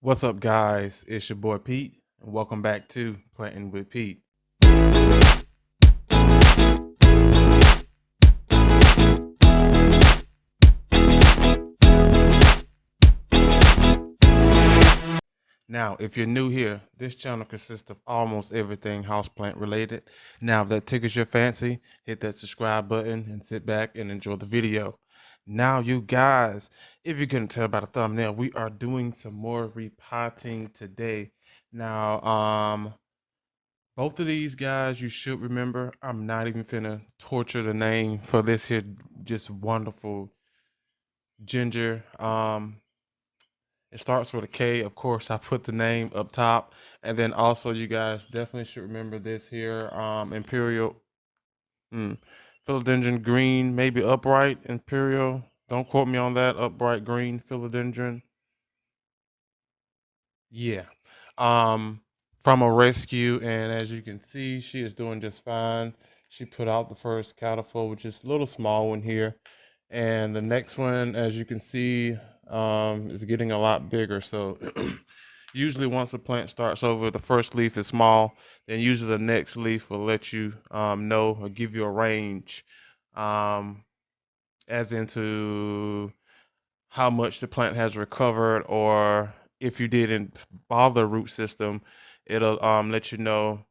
What's up, guys? It's your boy Pete, and welcome back to Planting with Pete. Now, if you're new here, this channel consists of almost everything houseplant related. Now, if that tickles your fancy, hit that subscribe button and sit back and enjoy the video. Now, you guys, if you couldn't tell by the thumbnail, we are doing some more repotting today. Now, both of these guys, you should remember, I'm not even finna torture the name for this here just wonderful ginger. It starts with a K. Of course, I put the name up top. And then also you guys definitely should remember this here. Imperial Philodendron green, maybe upright Imperial. Don't quote me on that. Upright green Philodendron. Yeah. Um, from a rescue, and as you can see, she is doing just fine. She put out the first catapult, which is a little small one here, and the next one, as you can see, is getting a lot bigger. So usually once a plant starts over, the first leaf is small, then usually the next leaf will let you know or give you a range, um, as into how much the plant has recovered, or if you didn't bother root system, it'll let you know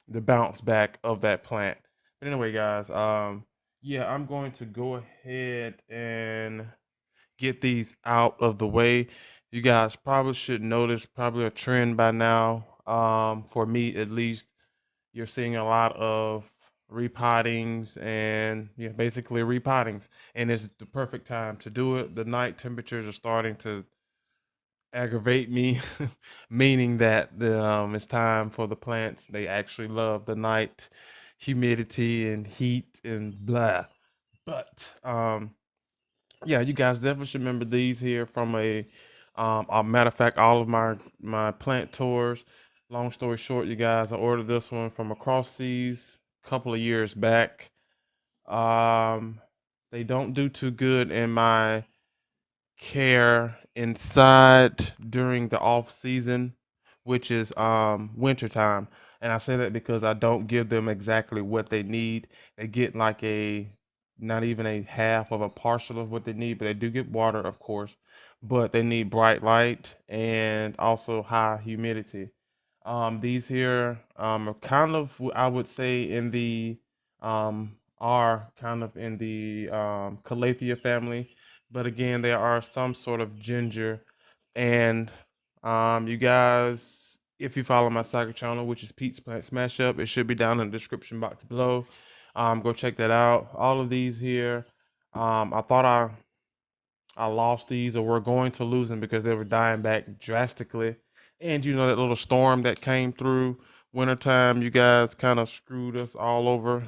the bounce back of that plant. But anyway, guys, yeah, I'm going to go ahead and get these out of the way. You guys probably should notice probably a trend by now. For me at least, you're seeing a lot of repottings and yeah, basically repottings, and it's the perfect time to do it. The night temperatures are starting to aggravate me, meaning that it's time for the plants. They actually love the night humidity and heat and blah. But yeah, you guys definitely should remember these here from a matter of fact, all of my plant tours. Long story short, you guys, I ordered this one from across seas a couple of years back. Um, they don't do too good in my care inside during the off season, which is winter time. And I say that because I don't give them exactly what they need. They get like a not even a half of a partial of what they need, but they do get water, of course. But they need bright light and also high humidity. These here are kind of, I would say, in the are kind of in the Calathea family, but again, there are some sort of ginger. And you guys, if you follow my second channel, which is Pete's Plant Smash Up, it should be down in the description box below. Go check that out. All of these here, I thought I lost these or were going to lose them because they were dying back drastically. And you know that little storm that came through wintertime, you guys kind of screwed us all over.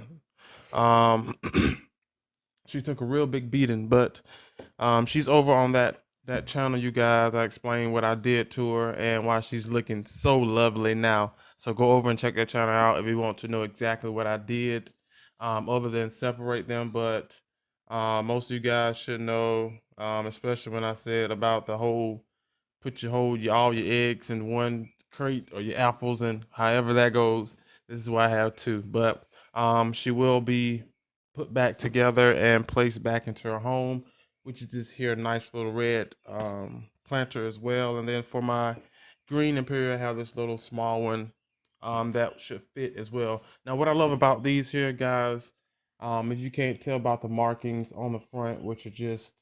Um, she took a real big beating, but she's over on that channel, you guys. I explained what I did to her and why she's looking so lovely now. So go over and check that channel out if you want to know exactly what I did, other than separate them. But most of you guys should know, especially when I said about the whole put all your eggs in one crate or your apples, and however that goes. This is why I have two. But she will be put back together and placed back into her home, which is this here nice little red planter as well. And then for my green Imperial, I have this little small one that should fit as well. Now, what I love about these here, guys, if you can't tell about the markings on the front, which are just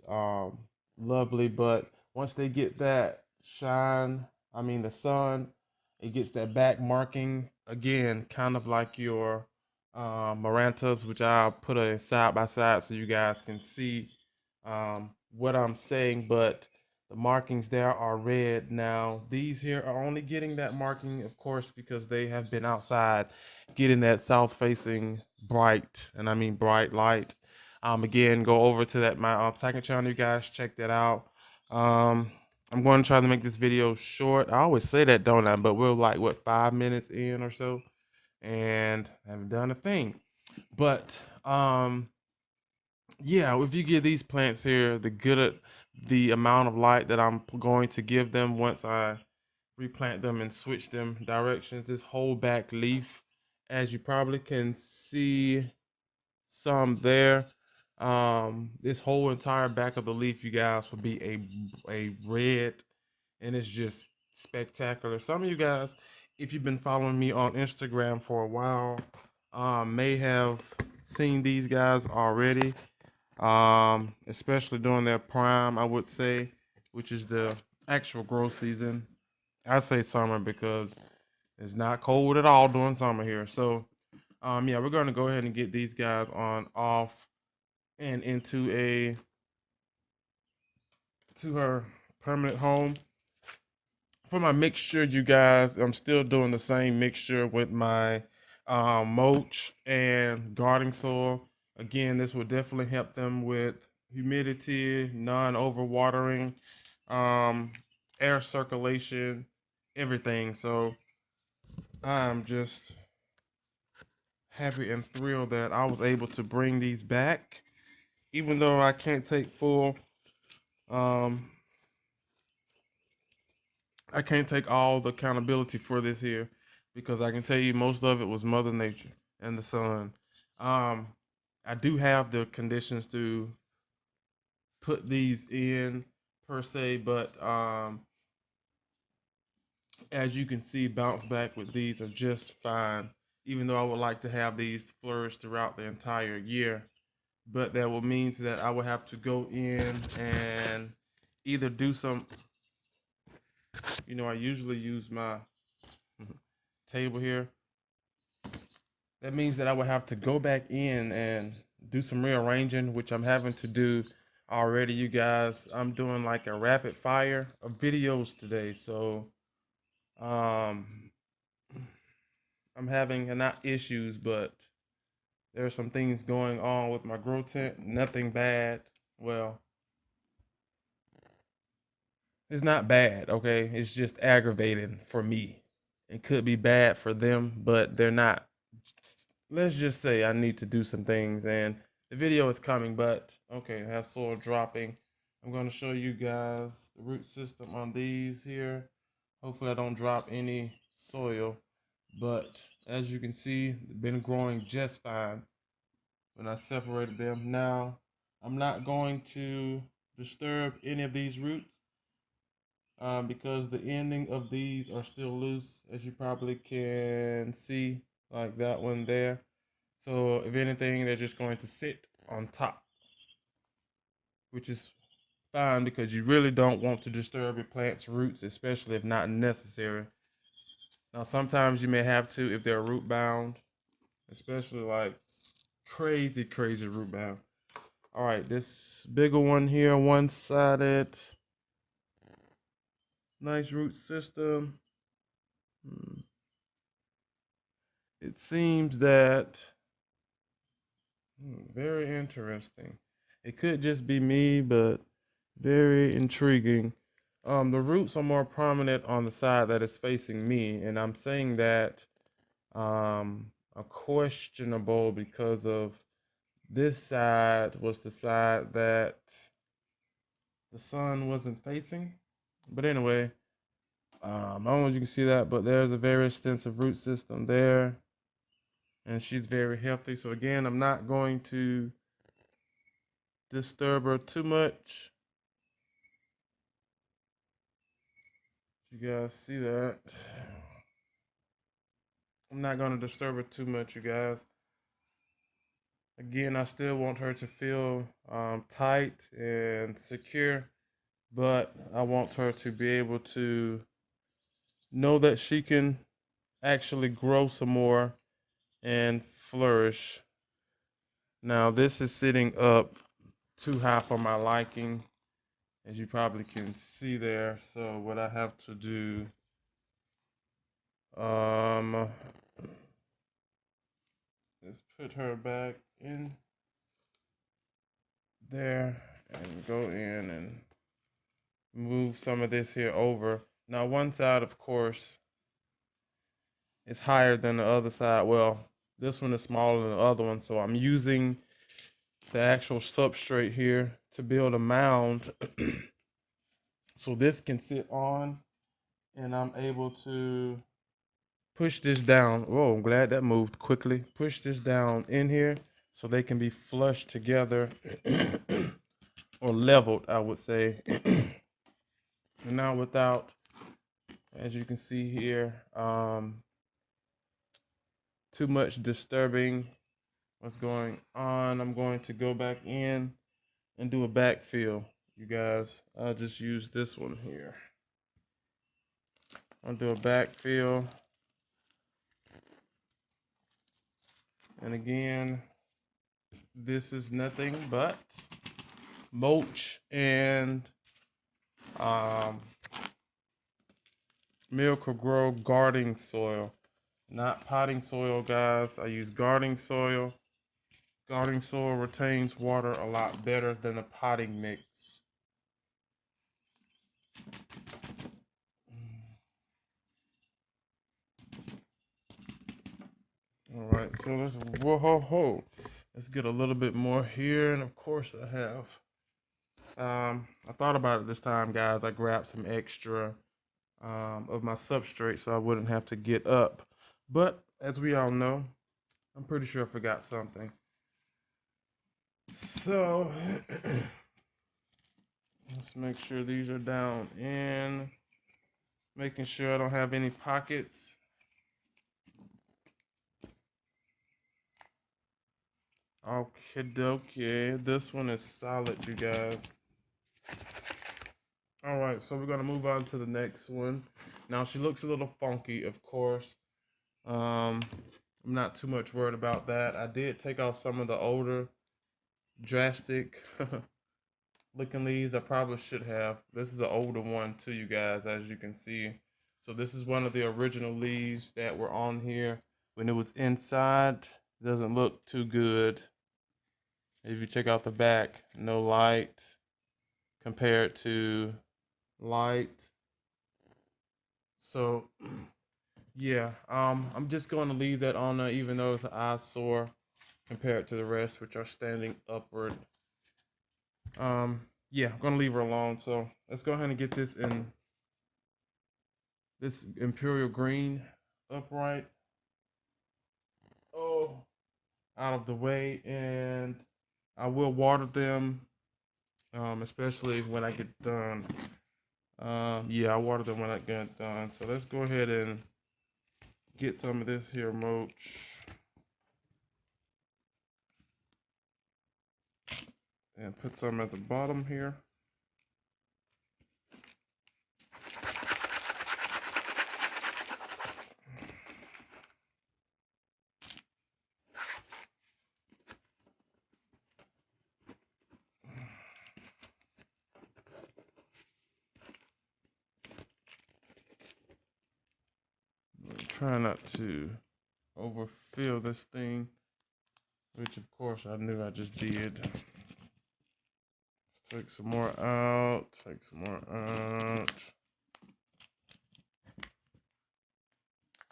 lovely, but once they get that shine, I mean the sun, it gets that back marking again, kind of like your Marantas, which I'll put it side by side so you guys can see what I'm saying. But the markings there are red. Now these here are only getting that marking, of course, because they have been outside getting that south facing bright, and I mean bright light. Again, go over to that my second channel, you guys check that out. I'm going to try to make this video short. I always say that, don't I? But we're like what, 5 minutes in or so, and haven't done a thing. But yeah, if you give these plants here the amount of light that I'm going to give them once I replant them and switch them directions. This whole back leaf, as you probably can see some there, this whole entire back of the leaf, you guys, will be a red, and it's just spectacular. Some of you guys, if you've been following me on Instagram for a while, may have seen these guys already, especially during their prime, I would say, which is the actual growth season. I say summer because it's not cold at all during summer here. So, yeah, we're going to go ahead and get these guys on off and into her permanent home. For my mixture, you guys, I'm still doing the same mixture with my mulch and garden soil. Again, this will definitely help them with humidity, non-overwatering, um, air circulation, everything. So I'm just happy and thrilled that I was able to bring these back, even though I can't take full. Um, I can't take all the accountability for this here because I can tell you most of it was Mother Nature and the sun. Um, I do have the conditions to put these in per se, but as you can see, bounce back with these are just fine. Even though I would like to have these flourish throughout the entire year, but that will mean that I will have to go in and either do some. I usually use my table here. That means that I would have to go back in and do some rearranging, which I'm having to do already, you guys. I'm doing like a rapid fire of videos today. So um I'm having not issues, but there are some things going on with my grow tent. Nothing bad. Well, it's not bad, okay? It's just aggravating for me. It could be bad for them, but they're not. Let's just say I need to do some things, and the video is coming, but okay, I have soil dropping. I'm going to show you guys the root system on these here. Hopefully I don't drop any soil, but as you can see, they've been growing just fine when I separated them. Now, I'm not going to disturb any of these roots because the ending of these are still loose, as you probably can see, like that one there. So if anything, they're just going to sit on top, which is fine because you really don't want to disturb your plant's roots, especially if not necessary. Now, sometimes you may have to if they're root bound, especially like crazy, crazy root bound. All right, this bigger one here, one-sided, nice root system. It seems that very interesting. It could just be me, but very intriguing. The roots are more prominent on the side that is facing me, and I'm saying that are questionable because of this side was the side that the sun wasn't facing. But anyway, I don't know if you can see that, but there's a very extensive root system there, and she's very healthy. So again, I'm not going to disturb her too much. You guys see that? I'm not going to disturb her too much, you guys. Again, I still want her to feel tight and secure, but I want her to be able to know that she can actually grow some more and flourish. Now, this is sitting up too high for my liking, as you probably can see there. So what I have to do, is put her back in there and go in and move some of this here over. Now, one side, of course, is higher than the other side. Well, this one is smaller than the other one, so I'm using the actual substrate here to build a mound. So this can sit on, and I'm able to push this down. Whoa, I'm glad that moved quickly. Push this down in here so they can be flushed together or leveled, I would say. And now without, as you can see here, too much disturbing what's going on, I'm going to go back in and do a backfill. You guys, I'll just use this one here. I'll do a backfill. And again, this is nothing but mulch and Miracle-Gro gardening soil. Not potting soil, guys. I use gardening soil. Gardening soil retains water a lot better than a potting mix. All right, so let's get a little bit more here, and of course I have. I thought about it this time, guys. I grabbed some extra of my substrate so I wouldn't have to get up. But as we all know, I'm pretty sure I forgot something. So let's make sure these are down in, making sure I don't have any pockets. Okay, this one is solid, you guys. All right, so we're gonna move on to the next one. Now she looks a little funky, of course. I'm not too much worried about that. I did take off some of the older, drastic looking leaves. I probably should have. This is an older one too, you guys, as you can see. So this is one of the original leaves that were on here when it was inside. It doesn't look too good. If you check out the back, no light compared to light. So yeah, I'm just going to leave that on there, even though it's an eyesore compared to the rest, which are standing upward. Yeah, I'm gonna leave her alone. So let's go ahead and get this in this Imperial green upright. Oh, out of the way, and I will water them, especially when I get done. Yeah, I water them when I get done. So let's go ahead and get some of this here mulch and put some at the bottom here. Try not to overfill this thing, which of course I knew I just did. Let's take some more out, take some more out.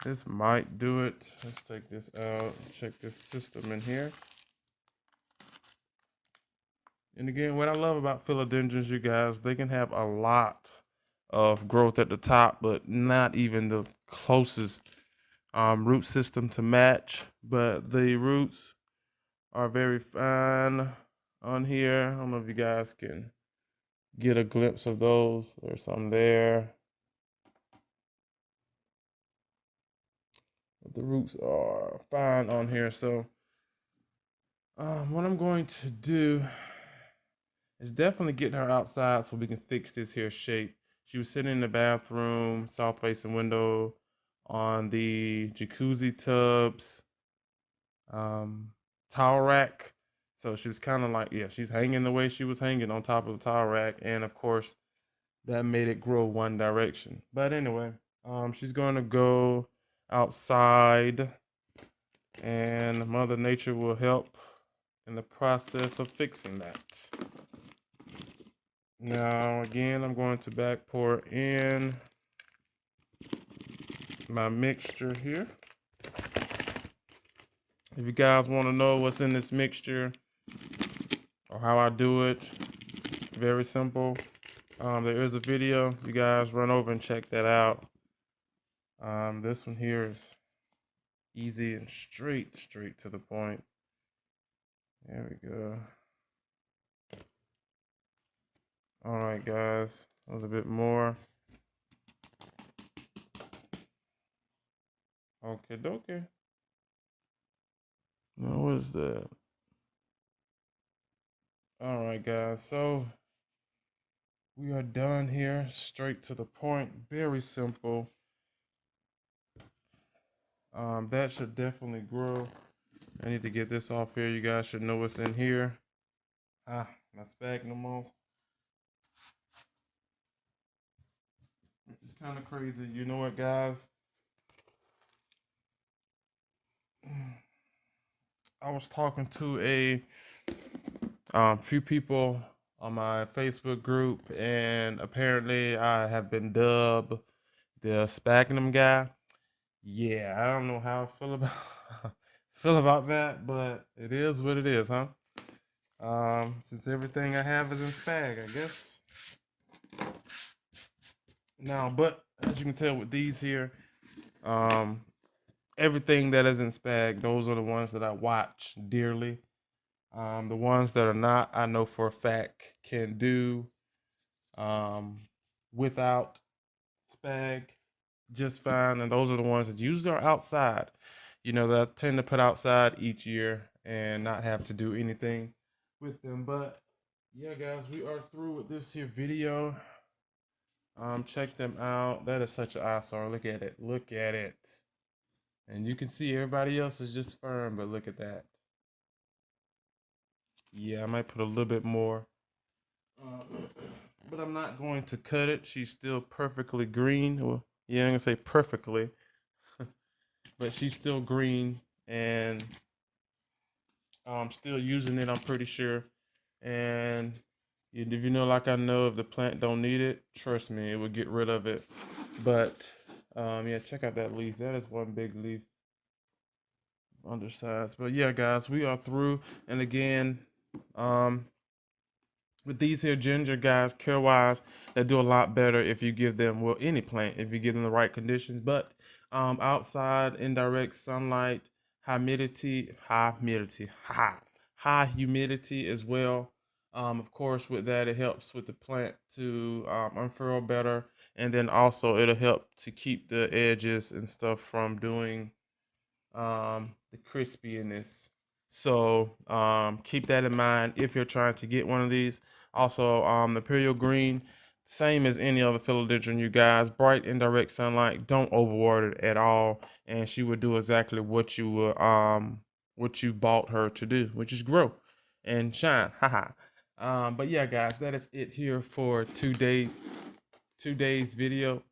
This might do it. Let's take this out, check this system in here. And again, what I love about philodendrons, you guys, they can have a lot of growth at the top, but not even the closest root system to match. But the roots are very fine on here. I don't know if you guys can get a glimpse of those. There's some there. But the roots are fine on here. So what I'm going to do is definitely get her outside so we can fix this here shape. She was sitting in the bathroom, south facing window, on the jacuzzi tubs, towel rack. So she was kind of like, yeah, she's hanging the way she was hanging on top of the towel rack. And of course, that made it grow one direction. But anyway, she's going to go outside, and Mother Nature will help in the process of fixing that. Now, again, I'm going to back pour in my mixture here. If you guys want to know what's in this mixture, or how I do it. Very simple. There is a video. You guys run over and check that out. This one here is easy and straight to the point. There we go. All right, guys, a little bit more. Okay, dokie. Now, what is that? All right, guys, so we are done here. Straight to the point. Very simple. That should definitely grow. I need to get this off here. You guys should know what's in here. My sphagnum moss. It's kind of crazy. You know what, guys? I was talking to a few people on my Facebook group, and apparently I have been dubbed the sphagnum guy. Yeah, I don't know how I feel about feel about that, but it is what it is, huh? Since everything I have is in spag, I guess. Now, but as you can tell with these here, um, everything that is in spag, those are the ones that I watch dearly. The ones that are not, I know for a fact can do without spag just fine, and those are the ones that usually are outside. You know, that I tend to put outside each year and not have to do anything with them. But yeah, guys, we are through with this here video. Check them out. That is such an eyesore. Look at it. Look at it. And you can see everybody else is just firm, but look at that. Yeah, I might put a little bit more. But I'm not going to cut it. She's still perfectly green. Well, yeah, I'm going to say perfectly. But she's still green, and I'm still using it, I'm pretty sure. And if you know, like I know, if the plant don't need it, trust me, it will get rid of it. But yeah, check out that leaf. That is one big leaf. Undersized. But yeah, guys, we are through. And again, with these here ginger guys, care wise, they do a lot better if you give them, well, any plant, if you give them the right conditions. But outside, indirect sunlight, high humidity as well. Of course, with that, it helps with the plant to unfurl better, and then also it'll help to keep the edges and stuff from doing the crispiness. So keep that in mind if you're trying to get one of these. Also, the Imperial Green, same as any other philodendron, you guys. Bright indirect sunlight. Don't overwater it at all, and she will do exactly what you bought her to do, which is grow and shine. Haha. But yeah, guys, that is it here for today's video.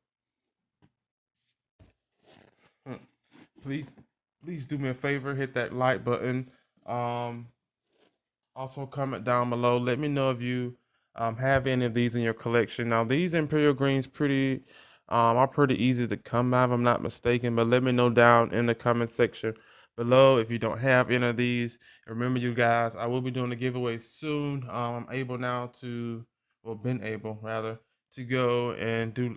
Please do me a favor, hit that like button. Also comment down below. Let me know if you have any of these in your collection. Now these Imperial Greens are pretty easy to come by if I'm not mistaken. But let me know down in the comment section below if you don't have any of these. And remember, you guys, I will be doing a giveaway soon. I'm able now to, well, been able rather, to go and do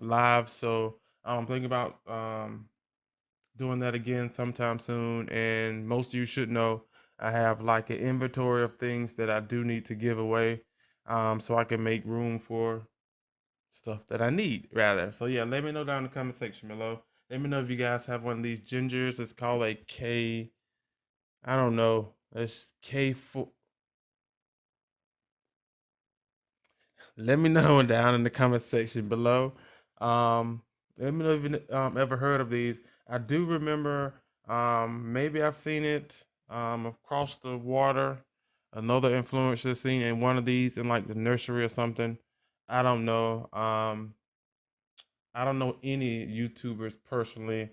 live. So I'm thinking about doing that again sometime soon. And most of you should know I have like an inventory of things that I do need to give away, so I can make room for stuff that I need rather. So yeah, let me know down in the comment section below. Let me know if you guys have one of these gingers. It's called a K, I don't know, it's K4. Let me know down in the comment section below. Let me know if you ever heard of these. I do remember, maybe I've seen it across the water. Another influencer seen in one of these in like the nursery or something. I don't know. I don't know any YouTubers personally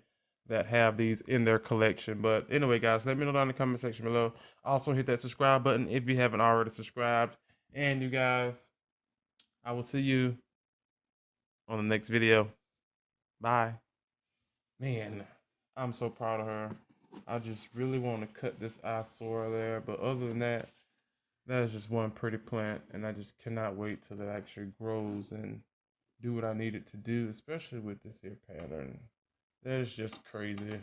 that have these in their collection. But anyway, guys, let me know down in the comment section below. Also, hit that subscribe button if you haven't already subscribed. And you guys, I will see you on the next video. Bye. Man, I'm so proud of her. I just really want to cut this eyesore there. But other than that, that is just one pretty plant, and I just cannot wait till it actually grows and do what I need it to do, especially with this here pattern. That is just crazy.